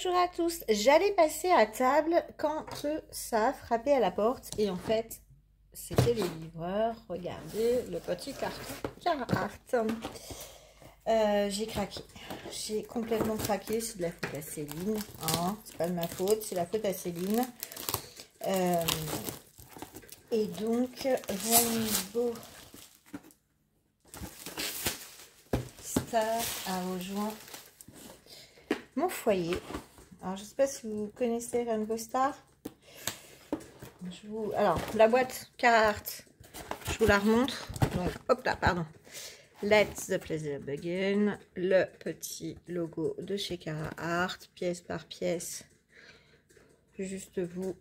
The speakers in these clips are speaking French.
Bonjour à tous, j'allais passer à table quand ça a frappé à la porte et en fait c'était les livreurs. Regardez le petit carton Carhartt. J'ai craqué, j'ai complètement craqué, c'est de la faute à Céline, hein. C'est pas de ma faute, c'est la faute à Céline. Et donc Rainbow Star a rejoint mon foyer. Alors je sais pas si vous connaissez Rainbow Star. Alors la boîte Carhartt, je vous la remontre. Donc hop là, pardon. Let the pleasure begin. Le petit logo de chez Carhartt, pièce par pièce. Juste vous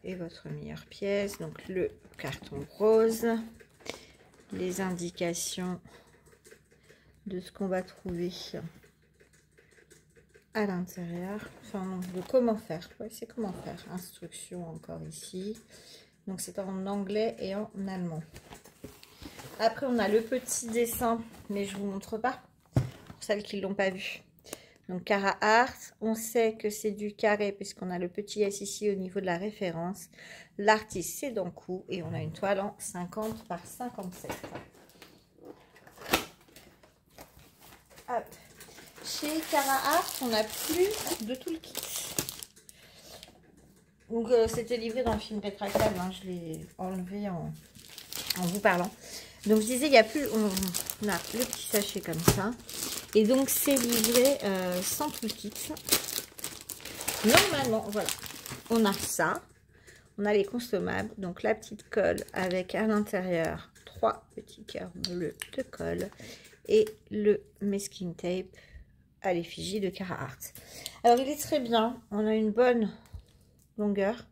et votre meilleure pièce. Donc le carton rose. Les indications de ce qu'on va trouver à l'intérieur, enfin de comment faire. Ouais, c'est comment faire. Instruction encore ici. Donc c'est en anglais et en allemand. Après on a le petit dessin, mais je vous montre pas pour celles qui l'ont pas vu. Donc Carhartt, on sait que c'est du carré puisqu'on a le petit S ici au niveau de la référence. L'artiste c'est Dankou et on a une toile en 50 par 57. Hop. Chez Carhartt, on n'a plus de tout le kit. Donc c'était livré dans le film rétractable, hein, je l'ai enlevé en vous parlant. Donc je disais, il n'y a plus, on a le petit sachet comme ça. Et donc c'est livré sans tout le kit. Normalement, voilà, on a ça. On a les consommables, donc la petite colle avec à l'intérieur 3 petits cœurs bleus de colle et le masking tape à l'effigie de Carhartt. Alors il est très bien, on a une bonne longueur.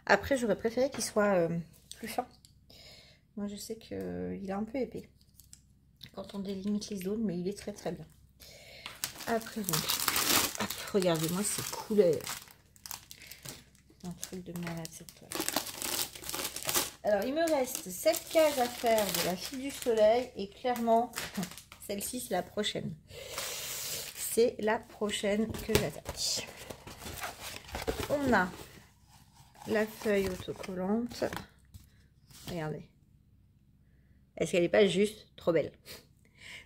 Après j'aurais préféré qu'il soit plus fin. Moi je sais qu'il est un peu épais quand on délimite les zones, mais il est très très bien. Après donc, regardez-moi ces couleurs. Un truc de malade cette toile. Alors il me reste 7 cases à faire de la fille du soleil et clairement celle-ci c'est la prochaine. C'est la prochaine que j'attaque. On a la feuille autocollante. Regardez. Est-ce qu'elle n'est pas juste trop belle?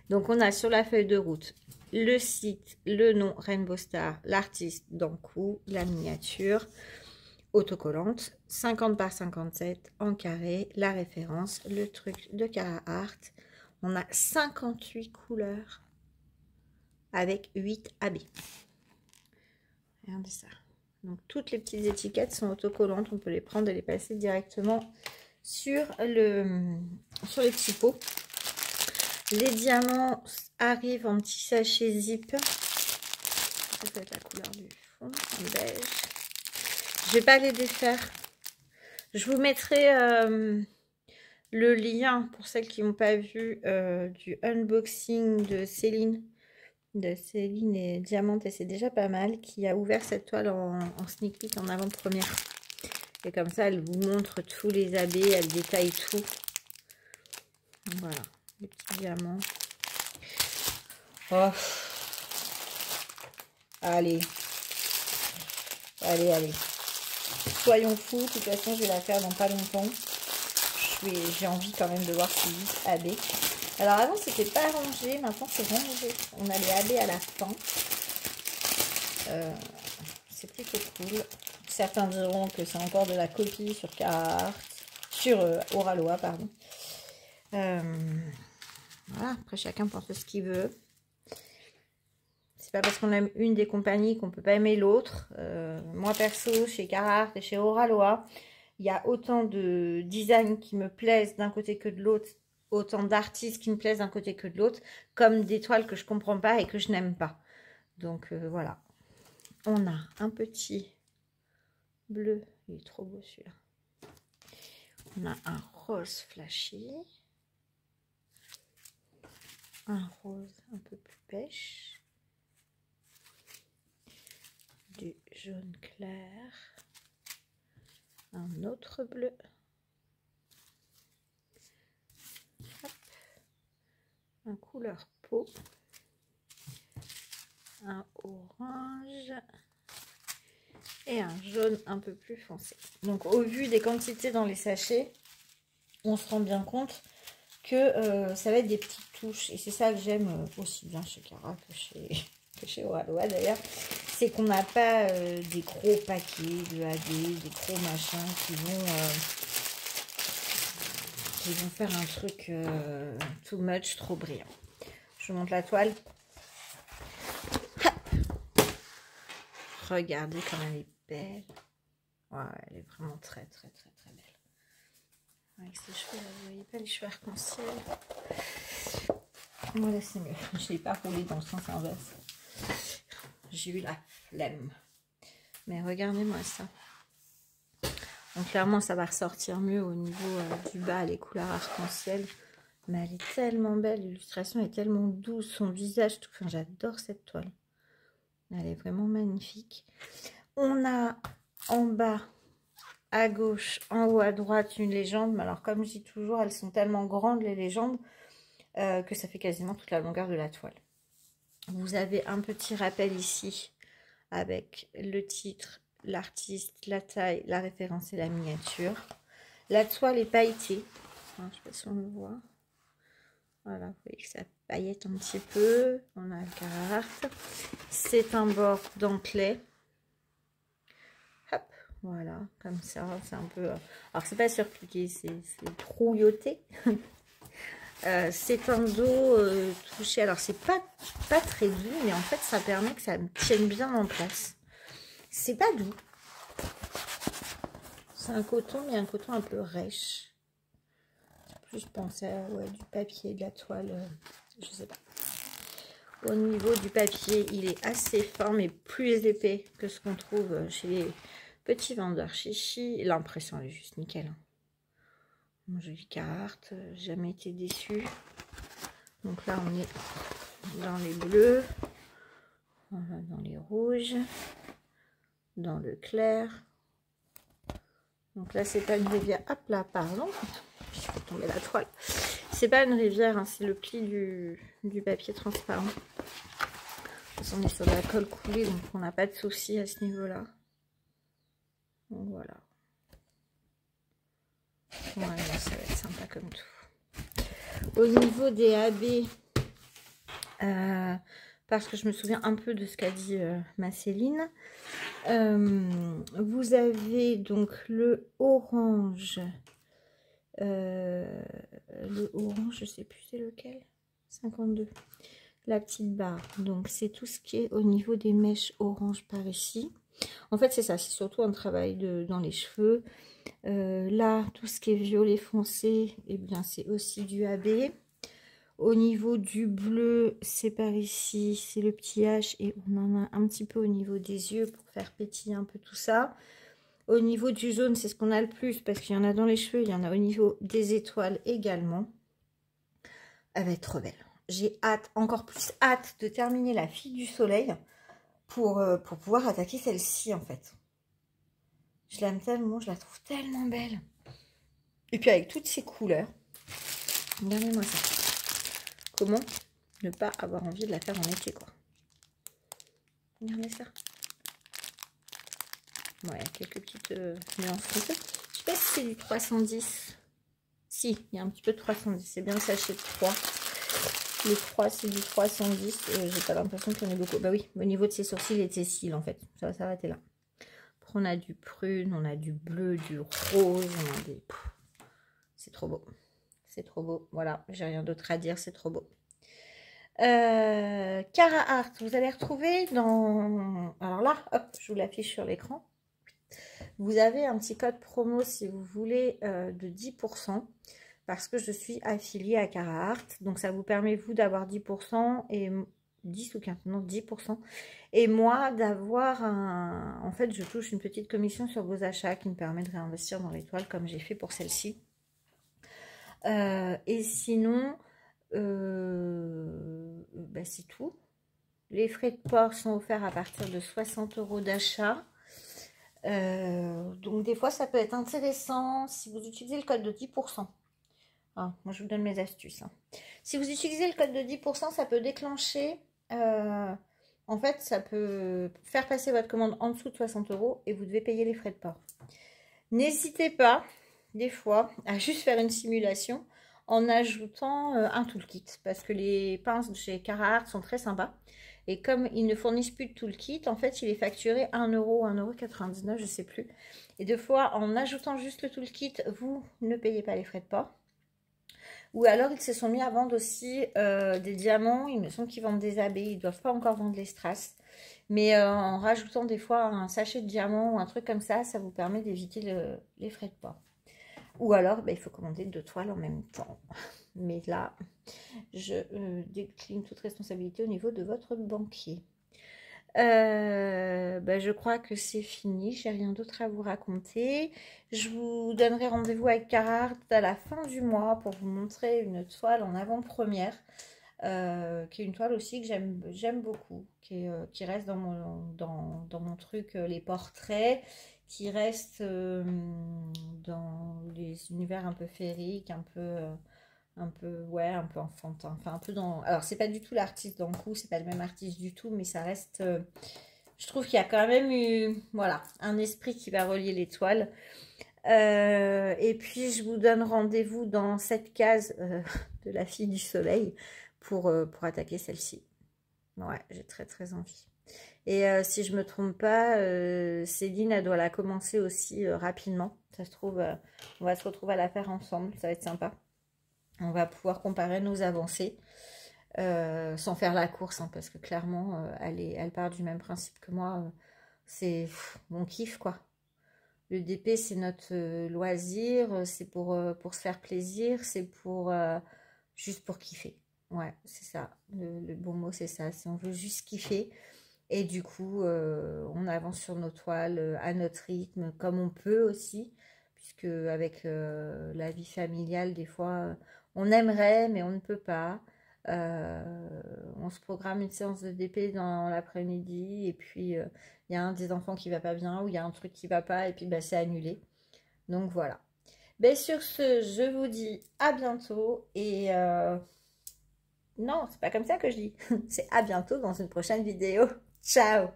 Donc on a sur la feuille de route le site, le nom Rainbow Star, l'artiste Dankou, la miniature autocollante, 50 par 57 en carré, la référence, le truc de Carhartt. On a 58 couleurs avec 8 AB. Regardez ça. Donc toutes les petites étiquettes sont autocollantes, on peut les prendre et les passer directement sur les petits pots. Les diamants arrivent en petit sachet zip. Ça peut être la couleur du fond, en beige. Je vais pas les défaire. Je vous mettrai le lien pour celles qui n'ont pas vu du unboxing de Céline et Diamante, et c'est déjà pas mal, qui a ouvert cette toile en sneak peek en avant-première. Et comme ça, elle vous montre tous les AB, elle détaille tout. Voilà, les petits diamants. Oh. Allez. Allez, allez. Soyons fous, de toute façon, je vais la faire dans pas longtemps. J'ai envie quand même de voir ces 8 AB. Alors avant c'était pas rangé, maintenant c'est rangé. On a les AB à la fin. C'est plutôt cool. Certains diront que c'est encore de la copie sur Carhartt, sur Oralois, pardon. Voilà, après chacun pense ce qu'il veut. C'est pas parce qu'on aime une des compagnies qu'on peut pas aimer l'autre. Moi perso, chez Carhartt et chez Oralois, il y a autant de designs qui me plaisent d'un côté que de l'autre, autant d'artistes qui me plaisent d'un côté que de l'autre, comme des toiles que je comprends pas et que je n'aime pas. Donc voilà. On a un petit bleu, il est trop beau celui-là. On a un rose flashy. Un rose un peu plus pêche. Du jaune clair. Un autre bleu. Hop. Un couleur peau. un orange et un jaune un peu plus foncé. Donc au vu des quantités dans les sachets, on se rend bien compte que ça va être des petites touches. Et c'est ça que j'aime aussi bien chez Cara que chez Aloha d'ailleurs. C'est qu'on n'a pas des gros paquets de AD, des gros machins qui vont faire un truc too much, trop brillant. Je vous montre la toile. Hop. Regardez comme elle est belle. Ouais, elle est vraiment très très très très belle. Avec ses cheveux, là, vous voyez pas les cheveux arc-en-ciel. Voilà, c'est mieux. Je ne l'ai pas roulé dans le sens inverse. J'ai eu la flemme. Mais regardez-moi ça. Donc clairement, ça va ressortir mieux au niveau du bas, les couleurs arc-en-ciel. Mais elle est tellement belle, l'illustration est tellement douce, son visage, tout. Enfin, j'adore cette toile. Elle est vraiment magnifique. On a en bas, à gauche, en haut à droite, une légende. Mais alors, comme je dis toujours, elles sont tellement grandes, les légendes, que ça fait quasiment toute la longueur de la toile. Vous avez un petit rappel ici avec le titre, l'artiste, la taille, la référence et la miniature. La toile est pailletée. Je ne sais pas si on le voit. Voilà, vous voyez que ça paillette un petit peu. On a le Carhartt. C'est un bord dentelé. Hop, voilà, comme ça. C'est un peu... Alors, c'est pas surpliqué, c'est trouilloté. C'est un dos touché. Alors, c'est pas très doux, mais en fait, ça permet que ça me tienne bien en place. C'est pas doux. C'est un coton, mais un coton un peu rêche. Plus je pensais à du papier, de la toile, je sais pas. Au niveau du papier, il est assez fin, mais plus épais que ce qu'on trouve chez les petits vendeurs chichi. L'impression, elle est juste nickel. Hein. Mon joli Carhartt, jamais été déçu. Donc là, on est dans les bleus, voilà, dans les rouges, dans le clair. Donc là, c'est pas une rivière. Hop là, pardon. Je fais tomber la toile. C'est pas une rivière, hein, c'est le pli du papier transparent. On est sur de la colle coulée, donc on n'a pas de souci à ce niveau-là. Donc voilà. Voilà, ça va être sympa comme tout. Au niveau des AB, parce que je me souviens un peu de ce qu'a dit ma Céline, vous avez donc le orange. Le orange, je sais plus c'est lequel. 52. La petite barre. Donc c'est tout ce qui est au niveau des mèches orange par ici. En fait c'est ça, c'est surtout un travail dans les cheveux. Là, tout ce qui est violet foncé, et eh bien c'est aussi du AB. Au niveau du bleu, c'est par ici, c'est le petit H et on en a un petit peu au niveau des yeux pour faire pétiller un peu tout ça. Au niveau du jaune, c'est ce qu'on a le plus parce qu'il y en a dans les cheveux, il y en a au niveau des étoiles également. Elle va être trop belle. J'ai hâte, encore plus hâte de terminer la fille du soleil pour pouvoir attaquer celle-ci en fait. Je l'aime tellement, je la trouve tellement belle. Et puis avec toutes ces couleurs, regardez-moi ça. Comment ne pas avoir envie de la faire en été quoi. Regardez ça. Bon, il y a quelques petites nuances. Je sais pas si c'est du 310. Si, il y a un petit peu de 310. C'est bien le sachet de 3. Le 3, c'est du 310. J'ai pas l'impression qu'il y en ait beaucoup. Bah oui, au niveau de ses sourcils et de ses cils, en fait. Ça va s'arrêter là. Après, on a du prune, on a du bleu, du rose. On a des... C'est trop beau. C'est trop beau. Voilà, j'ai rien d'autre à dire. C'est trop beau. Carhartt, vous allez retrouver dans... Alors là, hop, je vous l'affiche sur l'écran. Vous avez un petit code promo si vous voulez de 10% parce que je suis affiliée à Carhartt. Donc ça vous permet vous d'avoir 10% et 10 ou 15, non 10%. Et moi d'avoir un... En fait, je touche une petite commission sur vos achats qui me permet de réinvestir dans les toiles comme j'ai fait pour celle-ci. Et sinon, bah, c'est tout. Les frais de port sont offerts à partir de 60 € d'achat. Donc des fois ça peut être intéressant si vous utilisez le code de 10%. Ah, moi je vous donne mes astuces. Hein. Si vous utilisez le code de 10%, ça peut déclencher en fait, ça peut faire passer votre commande en dessous de 60 € et vous devez payer les frais de port. N'hésitez pas, des fois, à juste faire une simulation en ajoutant un toolkit, parce que les pinces de chez Carhartt sont très sympas. Et comme ils ne fournissent plus de toolkit, en fait, il est facturé 1 € ou 1,99 €, je ne sais plus. Et deux fois, en ajoutant juste le toolkit, vous ne payez pas les frais de port. Ou alors, ils se sont mis à vendre aussi des diamants. Il me semble qu'ils vendent des abeilles. Ils ne doivent pas encore vendre les strass. Mais en rajoutant des fois un sachet de diamants ou un truc comme ça vous permet d'éviter les frais de port. Ou alors, il faut commander 2 toiles en même temps. Mais là, je décline toute responsabilité au niveau de votre banquier. Je crois que c'est fini. J'ai rien d'autre à vous raconter. Je vous donnerai rendez-vous avec Carhartt à la fin du mois pour vous montrer une toile en avant-première. Qui est une toile aussi que j'aime beaucoup, qui reste dans mon truc, les portraits, qui reste dans les univers un peu féeriques, un peu enfantin, enfin un peu dans... Alors c'est pas du tout l'artiste dans le coup, c'est pas le même artiste du tout, mais ça reste... je trouve qu'il y a quand même eu, voilà, un esprit qui va relier les toiles. Et puis je vous donne rendez-vous dans cette case de la fille du soleil pour attaquer celle-ci. Ouais, j'ai très envie. Et si je me trompe pas, Céline, elle doit la commencer aussi rapidement. Ça se trouve, on va se retrouver à la faire ensemble, ça va être sympa. On va pouvoir comparer nos avancées sans faire la course, hein, parce que clairement, elle part du même principe que moi. C'est mon kiff, quoi. Le DP, c'est notre loisir, c'est pour se faire plaisir, c'est pour juste pour kiffer. Ouais, c'est ça. Le bon mot, c'est ça. Si on veut juste kiffer. Et du coup, on avance sur nos toiles à notre rythme, comme on peut aussi. Puisque avec la vie familiale, des fois, on aimerait, mais on ne peut pas. On se programme une séance de DP dans l'après-midi. Et puis, il y a un des enfants qui va pas bien ou il y a un truc qui va pas. Et puis, c'est annulé. Donc, voilà. Sur ce, je vous dis à bientôt. Et... non, c'est pas comme ça que je dis. C'est à bientôt dans une prochaine vidéo. Ciao!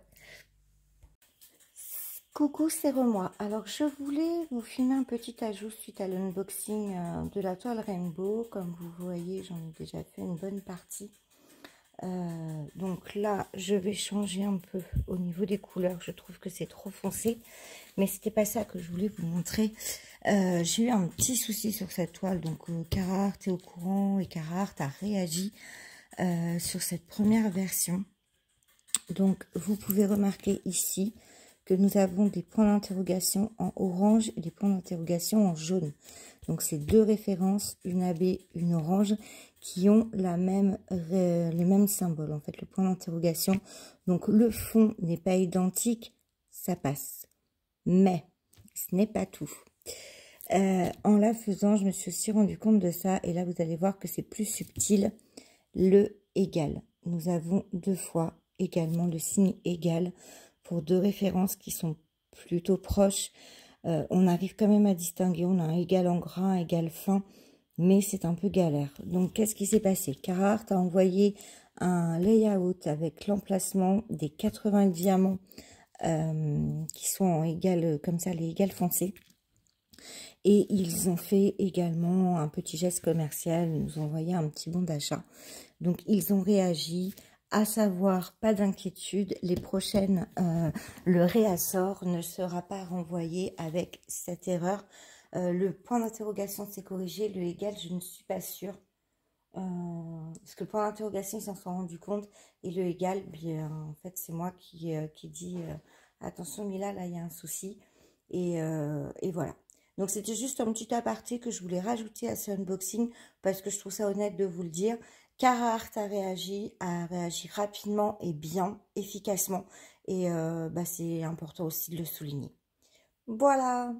Coucou, c'est Remoi. Alors, je voulais vous filmer un petit ajout suite à l'unboxing de la toile Rainbow. Comme vous voyez, j'en ai déjà fait une bonne partie. Donc là, je vais changer un peu au niveau des couleurs. Je trouve que c'est trop foncé. Mais c'était pas ça que je voulais vous montrer. J'ai eu un petit souci sur cette toile. Donc, Carhartt est au courant et Carhartt a réagi sur cette première version. Donc, vous pouvez remarquer ici que nous avons des points d'interrogation en orange et des points d'interrogation en jaune. Donc, c'est deux références, une AB, une orange, qui ont les mêmes symboles. En fait, le point d'interrogation. Donc, le fond n'est pas identique, ça passe. Mais, ce n'est pas tout. En la faisant, je me suis aussi rendu compte de ça. Et là, vous allez voir que c'est plus subtil. Le égal. Nous avons deux fois également le signe égal pour deux références qui sont plutôt proches. On arrive quand même à distinguer. On a un égal en gras, un égal fin, mais c'est un peu galère. Donc, qu'est-ce qui s'est passé? Carhartt a envoyé un layout avec l'emplacement des 80 diamants qui sont en égal, comme ça, les égales foncés. Et ils ont fait également un petit geste commercial, ils nous ont envoyé un petit bon d'achat. Donc, ils ont réagi, à savoir, pas d'inquiétude, les prochaines, le réassort ne sera pas renvoyé avec cette erreur. Le point d'interrogation s'est corrigé, le égal, je ne suis pas sûre. Parce que le point d'interrogation, ils s'en sont rendus compte. Et le égal, bien, en fait, c'est moi qui dis, attention Mila, là, il y a un souci. Et voilà. Donc, c'était juste un petit aparté que je voulais rajouter à ce unboxing parce que je trouve ça honnête de vous le dire. Carhartt a réagi rapidement et bien, efficacement. Et c'est important aussi de le souligner. Voilà.